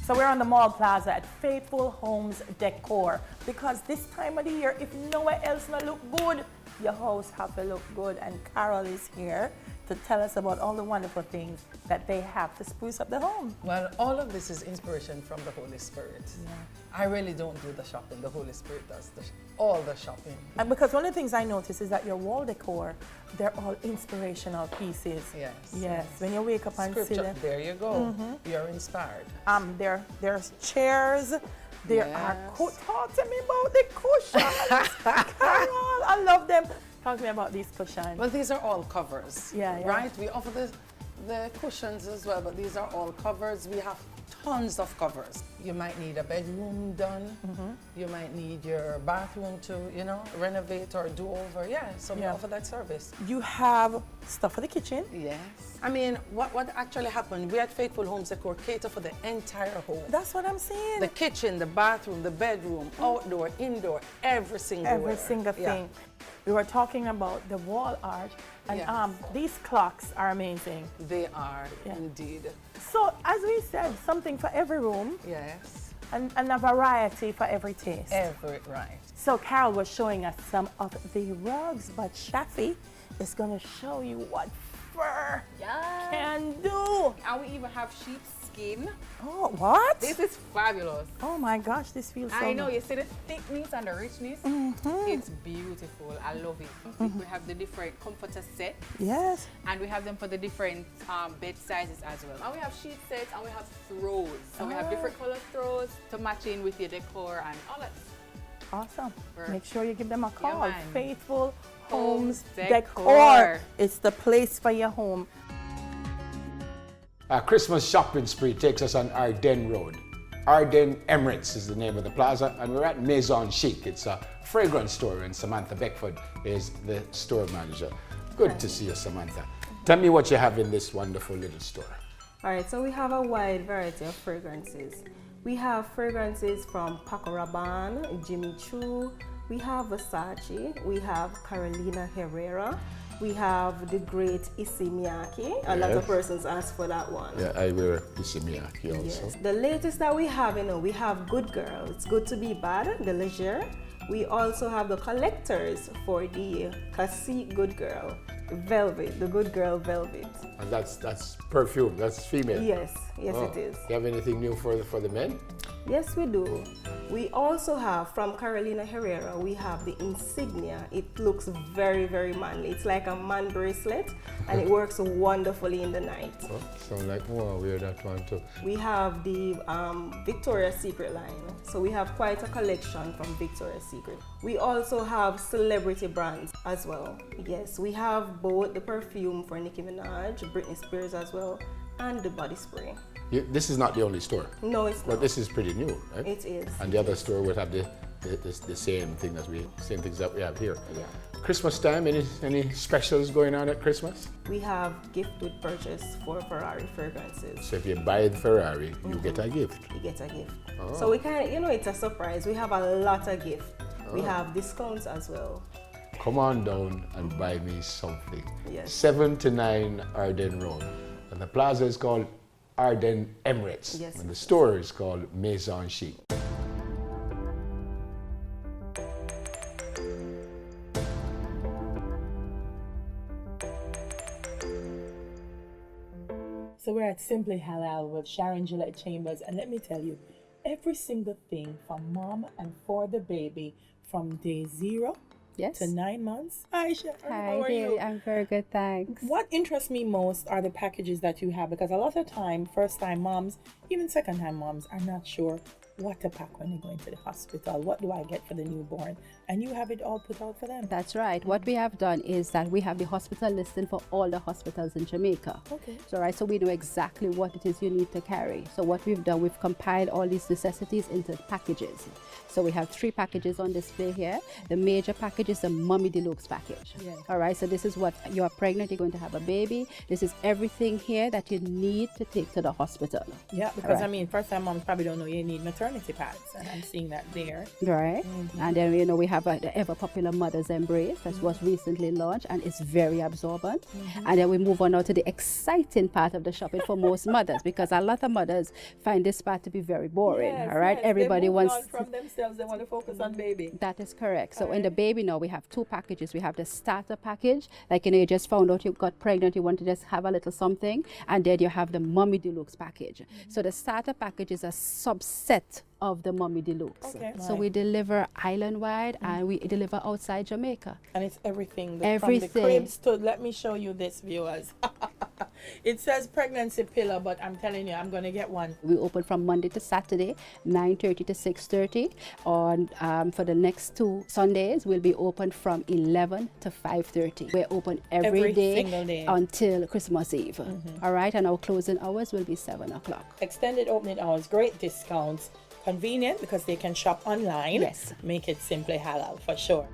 So we're on the Mall Plaza at Faithful Homes Decor, because this time of the year, if nowhere else not look good, your house have to look good. And Carol is here to tell us about all the wonderful things that they have to spruce up the home. Well, all of this is inspiration from the Holy Spirit. Yeah. I really don't do the shopping. The Holy Spirit does all the shopping. And because one of the things I notice is that your wall decor, they're all inspirational pieces. Yes. Yes. When you wake up and see them. There you go. You're inspired. There's chairs. There are talk to me about the cushions. Carol, I love them. Talk to me about these cushions. Well, these are all covers. Yeah. Right? We offer the cushions as well, but these are all covers. We have tons of covers. You might need a bedroom done. You might need your bathroom to, renovate or do over. Yeah, so we offer that service. You have stuff for the kitchen. Yes. I mean, what actually happened, we at Faithful Homes Decor cater for the entire home. That's what I'm saying. The kitchen, the bathroom, the bedroom, outdoor, indoor, every single thing. We were talking about the wall art, and these clocks are amazing. They are indeed. So, as we said, something for every room. Yes. And a variety for every taste. Right. So Carol was showing us some of the rugs, but Shafi is going to show you what fur can do. And we even have sheepskin. Oh, what? This is fabulous. Oh my gosh, this feels so I know, good. you see the thickness and the richness? It's beautiful. I love it. We have the different comforter sets. Yes. And we have them for the different bed sizes as well. And we have sheet sets and we have throws. So we have different color throws to match in with your decor and all that. Awesome. Make sure you give them a call. Yeah, Faithful Homes Decor. Decor. It's the place for your home. Our Christmas shopping spree takes us on Ardennes Road. Ardennes Emirates is the name of the plaza, and we're at Maison Chic. It's a fragrance store, and Samantha Beckford is the store manager. Good to see you, Samantha. Tell me what you have in this wonderful little store. All right, so we have a wide variety of fragrances. We have fragrances from Paco Rabanne, Jimmy Choo, we have Versace, we have Carolina Herrera, we have the great Issey Miyake. A lot of persons ask for that one. Yeah, I wear Issey Miyake also. Yes. The latest that we have, we have Good Girl. It's good to be bad, the Leger. We also have the collectors for the Classique Good Girl, Velvet, the Good Girl Velvet. And that's perfume, that's female. Yes, it is. You have anything new for the men? Yes, we do. We also have, from Carolina Herrera, we have the Insignia. It looks very, very manly. It's like a man bracelet, and it works wonderfully in the night. Oh, sound like, I wear that one too. We have the Victoria's Secret line. So we have quite a collection from Victoria's Secret. We also have celebrity brands as well. Yes, we have both the perfume for Nicki Minaj, Britney Spears as well, and the body spray. This is not the only store. No, it's not. But this is pretty new, right? It is. And the other store would have the same things that we have here. Yeah. Christmas time, any specials going on at Christmas? We have gift with purchase for Ferrari fragrances. So if you buy the Ferrari, you get a gift. You get a gift. Oh. So we can, it's a surprise. We have a lot of gifts. We have discounts as well. Come on down and buy me something. Yes. 7 to 9 Ardennes Road. And the plaza is called Ardennes Emirates. Yes. And the store is called Maison Chic. So we're at Simply Halal with Sharon Gillette Chambers, and let me tell you, every single thing from mom and for the baby from day 0 to 9 months. Hi, Sharon. How are you? I'm very good, thanks. What interests me most are the packages that you have, because a lot of time, first-time moms, even second-time moms, are not sure what to pack when they go into the hospital. What do I get for the newborn? And you have it all put out for them. That's right. What we have done is that we have the hospital listing for all the hospitals in Jamaica. Okay. So we know exactly what it is you need to carry. So what we've done, we've compiled all these necessities into packages. So we have 3 packages on display here. The major package is the Mommy Deluxe package. Yes. All right, so this is what you are pregnant, you're going to have a baby. This is everything here that you need to take to the hospital. Yeah, because first-time moms probably don't know you need maternity pads, and I'm seeing that there. Right. And then, we have have the ever popular Mother's Embrace that was recently launched and it's very absorbent. And then we move on now to the exciting part of the shopping for most mothers, because a lot of mothers find this part to be very boring. Yes, all right, yes. everybody They move wants on from themselves. They want to focus on baby. that is correct. So in the baby now we have two packages. We have the starter package, like you just found out you got pregnant, you want to just have a little something, and then you have the Mommy Deluxe package. So the starter package is a subset of the Mommy Deluxe. Okay. So we deliver island-wide and we deliver outside Jamaica. And it's everything. Everything. From the cribs to, let me show you this, viewers. It says pregnancy pillow, but I'm telling you, I'm going to get one. We open from Monday to Saturday, 9:30 to 6:30. On for the next 2 Sundays, we'll be open from 11 to 5:30. We're open every single day. until Christmas Eve. All right, and our closing hours will be 7 o'clock. Extended opening hours, great discounts, convenient because they can shop online. Yes. Make it simply halal for sure.